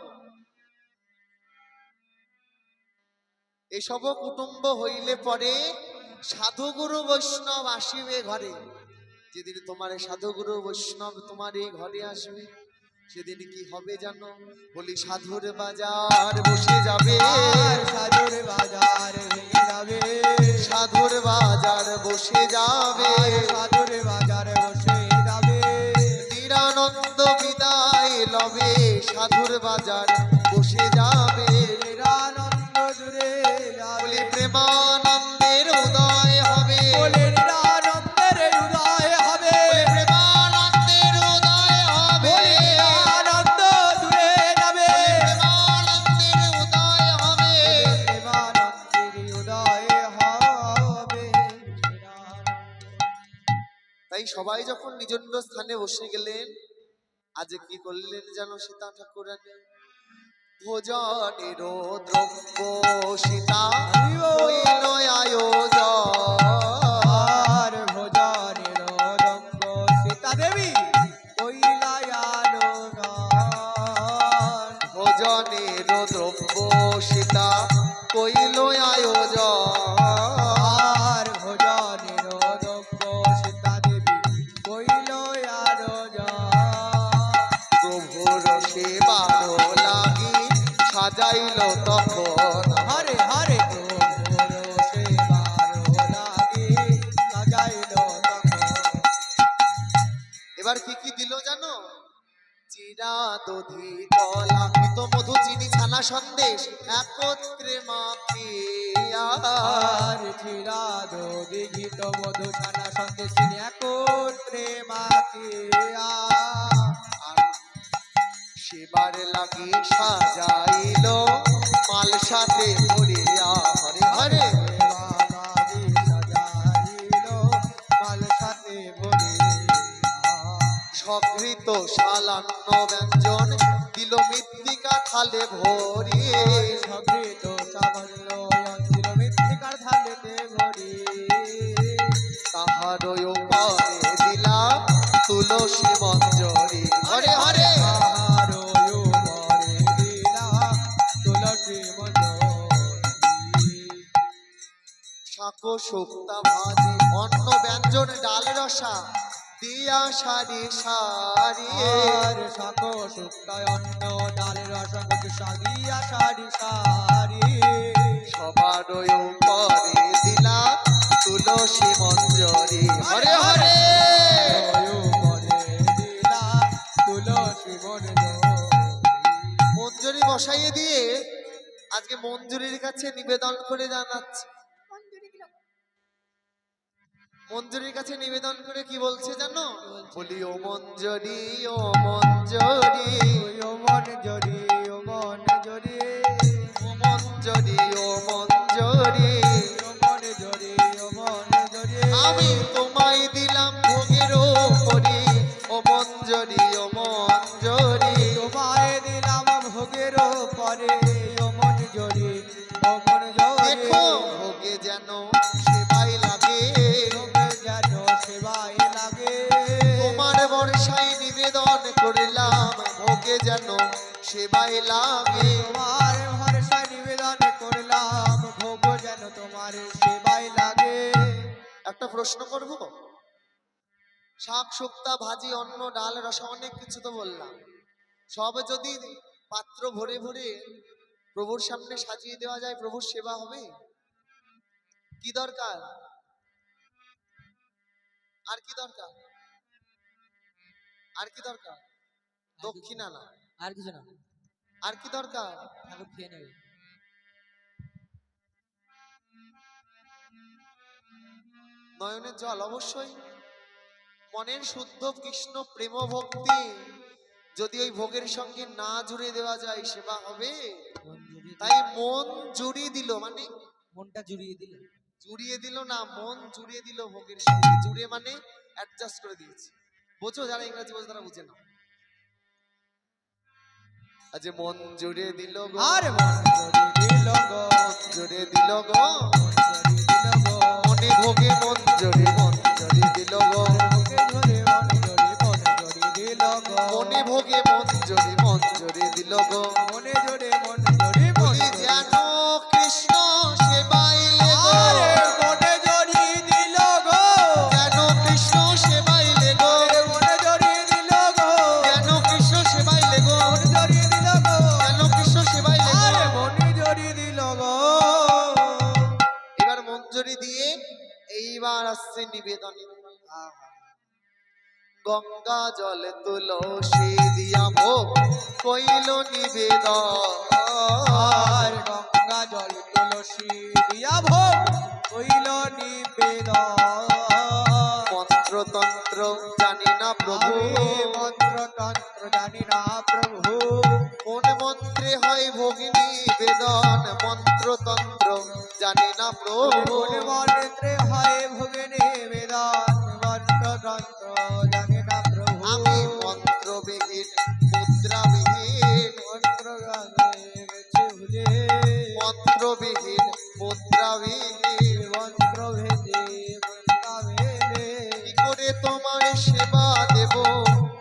এসব কুটুম্ব হইলে পরে সাধু গুরু বৈষ্ণব আসিবে ঘরে। যেদিন তোমার সাধু গুরু বৈষ্ণব তোমার এই ঘরে আসবে, সেদিন কি হবে জানো? বলি সাধুর বাজার বসে যাবে। আর সাধুর বাজার ভেঙে যাবে। সাধুর বাজার বসে যাবে। আর সাধুর বাজার বসে যাবে। নিরানন্দ বিদায় লবে। সাধুর বাজার বসে যাবে। নিরানন্দ জুড়ে যাবে। বলি প্রেমানন্দের উদয় হবে। বলে নিরানন্দের উদয় হবে। বলি প্রেমানন্দের উদয় হবে। বলে নিরানন্দ জুড়ে যাবে। প্রেমানন্দের উদয় হবে। প্রেমানন্দের উদয় হবে। তাই সবাই যখন নিজ নিজ স্থানে বসে গেলেন, আজ কি করলেন জানো সীতা ঠাকুরানী? ভোজনের দ্রব্য সীতা হইল আয়োজন। আর ভোজনের রঙ্গ সীতা দেবী কইলায়ালো গান। ভোজনের দ্রব্য সীতা কইল আয়োজন। আর ভোজনের রঙ্গ সীতা দেবী কইলায়ালো গান। প্রভুর সেবার লাগি সাজাইল তখন। হরে হরে প্রভুর সেবার লাগি সাজাইল তখন। এবার কি কি দিল জানো? চিরা দধি কলা ঘৃত মধু চিনি ছানা সন্দেশ একত্রে মাখিয়া আর চিরাদ দিঘিত মধু ছানা সন্দেশ একত্রে মাখিয়া আর সেবার লাগি সাজাইল মাল সাথে ভরিয়া হরে হরে বাবাজি সাজাইল মাল সাথে ভরিয়া সকৃত সালান্ন ব্যঞ্জন দিল মৃত্তিকা থালে ভরিয়ে সবৃত সাবল্য অঞ্চিল মৃত্তিকার থালেতে ভরি তাহার পরে দিলাম তুলসী মঞ্জরি হরে হরে তাহার উপরে দিলা তুলসী মঞ্জরি শাকো শুক্তা ভাজি অন্ন ব্যঞ্জন ডাল রসা দিয়া সারি সারি আর শাকো শুক্তায় অন্ন ডাল রসন সারিয়া সারি সারি সবার পরে দিলাম তুলসী মঞ্জরি হরে হরে উপরে দিলা তুলসী মঞ্জরি মঞ্জরি বসাইয়ে দিয়ে আজকে মঞ্জুরির কাছে নিবেদন করে জানাচ্ছে মঞ্জুরির কাছে নিবেদন করে কি বলছে জানো বলি ও মঞ্জরি ও মঞ্জরি ও মন জরি ও মন জরি ও মঞ্জরি ও মঞ্জরি ও মন জরি ও মন জরি আমি তোমায় দিলাম ভোগের করি ও মঞ্জরি ও মঞ্জরি তোমায় দিলাম ভোগের পরে ও মন জরি ও মন জরি দেখো ভোগে যেন সেবাই লাগে ভোগে যেন সেবায় লাগে তোমার বর্ষায় নিবেদন করলাম ভোগে যেন সেবাই লাগে তোমার ভরসা নিবেদন করলাম ভোগ যেন তোমার সেবায় লাগে একটা প্রশ্ন করব শাক শুক্তা ভাজি অন্ন ডাল রসা অনেক কিছু তো বললাম সব যদি পাত্র ভরে ভরে প্রভুর সামনে সাজিয়ে দেওয়া যায় প্রভুর সেবা হবে কি দরকার আর কি দরকার আর কি দরকার দক্ষিণা না আর কিছু না আর কি দরকার ঠাকুর খেয়ে নেবে নয়নের জল অবশ্যই মনের শুদ্ধ কৃষ্ণ প্রেম ভক্তি যদি ওই ভোগের সঙ্গে না জুড়ে দেওয়া যায় সেবা হবে তাই মন জুড়িয়ে দিল মানে মনটা জুড়িয়ে দিলে জুড়িয়ে দিল না মন জুড়িয়ে দিল ভোগের সঙ্গে জুড়ে মানে অ্যাডজাস্ট করে দিয়েছে বোঝো যারা ইংরেজি বোঝে তারা বুঝে না আজ মন জুড়ে দিল গো আর মন জুড়িয়ে দিল গো জুড়ে দিল গো মন জুড়িয়ে দিল গো মনে ভোগে মন জুড়ে দিল গো ভোগে ধরে মন জুড়িয়ে দিল গো মনে ভোগে মন জুড়ে দিল গো মনে জোরে মন জুড়িয়ে মন বলি যেন কৃষ্ণ সেবাইলে গো আরে মনে জড়িয়ে দিল গো যেন কৃষ্ণ সেবাইলে গো মনে জড়িয়ে দিল গো যেন কৃষ্ণ সেবাইলে গো মনে জড়িয়ে দিল গো যেন কৃষ্ণ সেবাইলে আরে গো মনে জড়িয়ে দিল গো এবার মঞ্জুরি দিয়ে এইবার আসছে নিবেদন গঙ্গা জল তুলসী দিয়া ভোগ কইল নিবেদন আর গঙ্গা জল তুলসী দিয়া ভোগ হইল নিবেদন মন্ত্রতন্ত্র জানি না প্রভু আমি মন্ত্র তন্ত্র জানি না প্রভু কোন মন্ত্রে হয় ভোগ নিবেদন মন্ত্রতন্ত্র জানি না প্রভু কোন মন্ত্রে হয় ভোগ নিবেদন মন্ত্র তন্ত্র জানি না প্রভু আমি মন্ত্রবিহীন মুদ্রাবিহীন মন্ত্র গানে গেছে ভুলে মন্ত্রবিহীন মুদ্রাবিহীন মন্ত্র ভেদে মন্ত্রা ভেদে কি করে তোমার সেবা দেব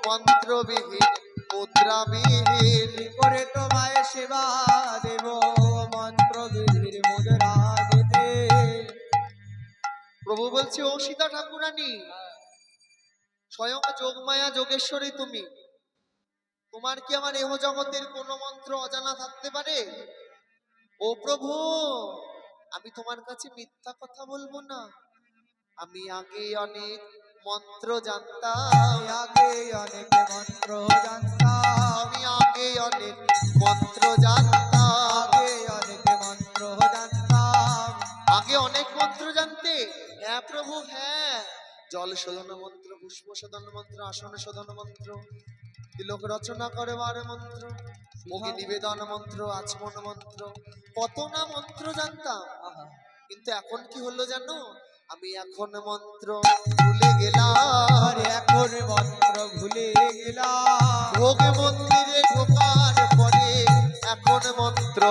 মন্ত্রবিহীন মুদ্রাবিহীন কি করে তোমায় সেবা দেব মন্ত্র বিধির মুদ্রা দিতে প্রভু বলছে ও সীতা ঠাকুরানী স্বয়ং যোগমায়া যোগেশ্বরী তুমি তোমার কি আমার এহ জগতের কোন মন্ত্র অজানা থাকতে পারে ও প্রভু আমি তোমার কাছে মিথ্যা কথা বলবো না আমি আগে অনেক মন্ত্র জানতাম আগে অনেক মন্ত্র জানতাম আমি আগে অনেক মন্ত্র জানতাম আগে অনেক মন্ত্র জানতাম হ্যাঁ, জল শোধন মন্ত্র, পুষ্প শোধন মন্ত্র, আসন শোধন মন্ত্র, তিলক রচনা করবার মন্ত্র, ভোগে নিবেদন মন্ত্র, আচমন মন্ত্র, কত না মন্ত্র জানতাম। আহা, কিন্তু এখন কি হলো জানো, আমি এখন মন্ত্র ভুলে গেলাম। আর এখন মন্ত্র ভুলে গেলাম। ভোগ মন্দিরে ঢোকার পরে এখন মন্ত্র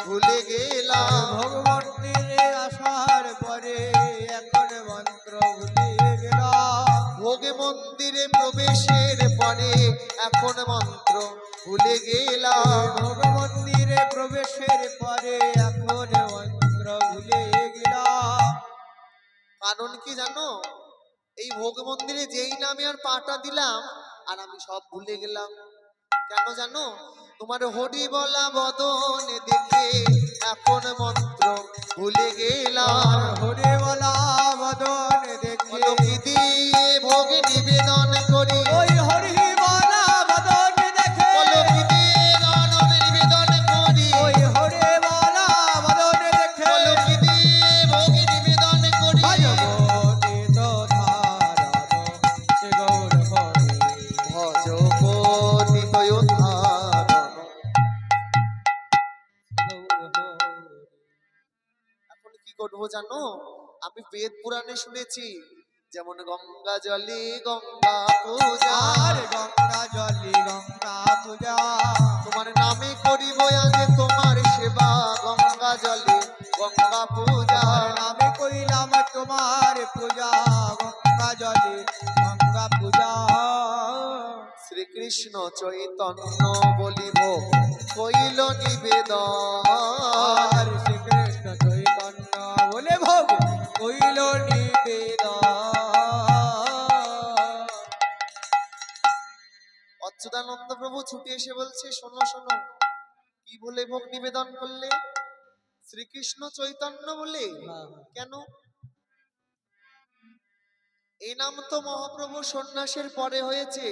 ভুলে গেলাম। ভোগ মন্দিরে আসার পরে এখন মন্ত্র ভুলে গেলাম। ভোগ মন্দিরে প্রবেশের পরে এখন মন্ত্র ভুলে গেলাম। ভোগ মন্দিরে প্রবেশের পরে এখন মন্ত্র ভুলে গেলাম। কারণ কি জানো, এই ভোগ মন্দিরে যেই না আমি আর পাটা দিলাম আর আমি সব ভুলে গেলাম। কেন জানো, তোমার হরি বলা বদন দেখে এখন মন্ত্র ভুলে গেলাম। আর হরে বলা বদন দেখে বলো কি দিয়ে ভোগ নিবেদন করি, ওই হরি বলা বদন দেখে বলো কি দিয়ে দান নিবেদন করি, ওই হরে বলা বদন দেখে বলো কি দিয়ে ভোগ নিবেদন করি। ভজগোবিন্দ ধারণ শ্রী গৌর হরি। ভজপতি তয়োধারণ। এখন কি করবো জানো, আমি বেদ পুরাণে শুনেছি যেমন গঙ্গা জলে গঙ্গা পূজা, আর গঙ্গা জলে গঙ্গা পূজা। তোমার নামে করিব আগে তোমার সেবা, গঙ্গা জলে গঙ্গা পূজা। আর নামে কইলাম তোমার পূজা, গঙ্গা জলে গঙ্গা পূজা। শ্রীকৃষ্ণ চৈতন্য বলিব কইল নিবেদন। আর শ্রীকৃষ্ণ চৈতন্য বলে ভোগ কইল নিবেদন। অচ্যুতানন্দ প্রভু ছুটে এসে বলছে, শোনো শোনো, কি বলে ভোগ নিবেদন করলে? শ্রীকৃষ্ণ চৈতন্য বলে। কেন? এই নাম তো মহাপ্রভু সন্ন্যাসের পরে হয়েছে।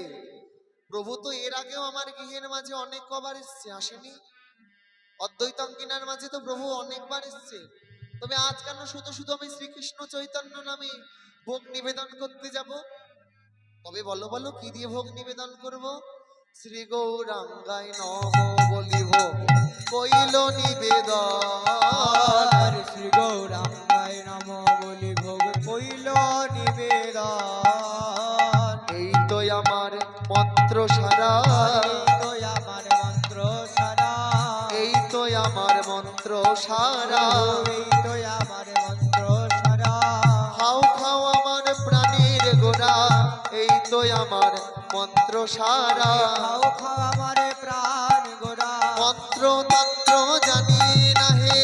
প্রভু তো এর আগেও আমার গৃহের মাঝে অনেক কবার এসছে, আসেনি? অদ্বৈতাঙ্গিনার মাঝে তো প্রভু অনেকবার এসছে। তবে আজ কেন শুধু শুধু আমি শ্রীকৃষ্ণ চৈতন্য নামে ভোগ নিবেদন করতে যাব? তবে বলো বলো, কি দিয়ে ভোগ নিবেদন করব? শ্রী গৌরাঙ্গায় নম বলিব কইল নিবেদন। আর শ্রী গৌরাঙ্গায় নম বলি ভোগ কইল নিবেদন। এই তো আমার মন্ত্র সারা, এই তো আমার মন্ত্র সারা। এই তো আমার মন্ত্র সারা। এই তো আমার মন্ত্র সারা। খাও খাও আমার প্রাণীর গোড়া, এই তো আমার মন্ত্র সারা। খাও খাও আমার প্রাণ গোরা। মন্ত্র তন্ত্র জানি না হে,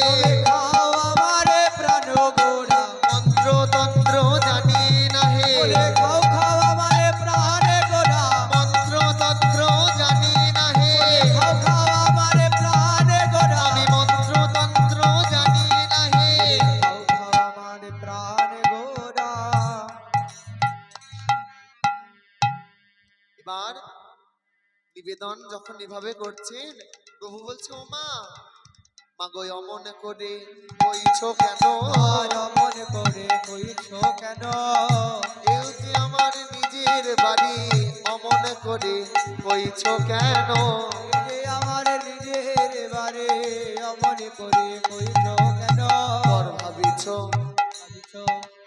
খাও আমার প্রাণ গোরা। মন্ত্র তন্ত্র জানি না হে, বলে খাও খাও আমার প্রাণ গোরা। মন্ত্র তন্ত্র জানি না হে। খাও খাও আমার প্রাণ গোরা। আমি মন্ত্র তন্ত্র জানি না হে। খাও খাও আমার প্রাণ গোরা। এবার নিবেদন যখন এভাবে করছেন, প্রভু বলছে, ও মা, মাগো অমন করে কইছো কেন? আর অমন করে কইছো কেন? কেউ যে আমার নিজের বাড়ি, অমন করে কইছো কেন? এই যে আমার নিজের বারে অমন করে কইছো কেন? পর ভাবিছো, ভাবিছো,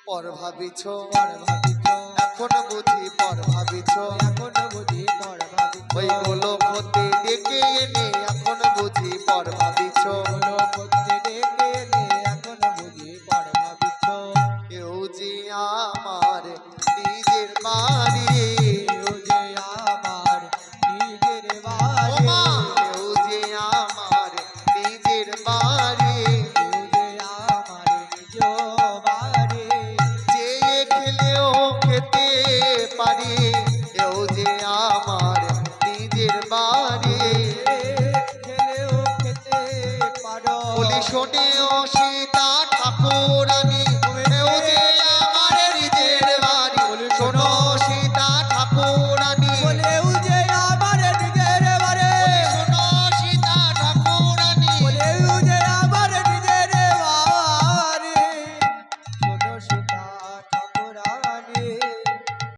পর ভাবিছো, পর ভাবিছো। এখন বুঝি পর ভাবিছো। এখন বুঝি পর ভাবিছো। ওই গোলক হতে ডেকে এনে এখন বুঝি পর ভাবিছো।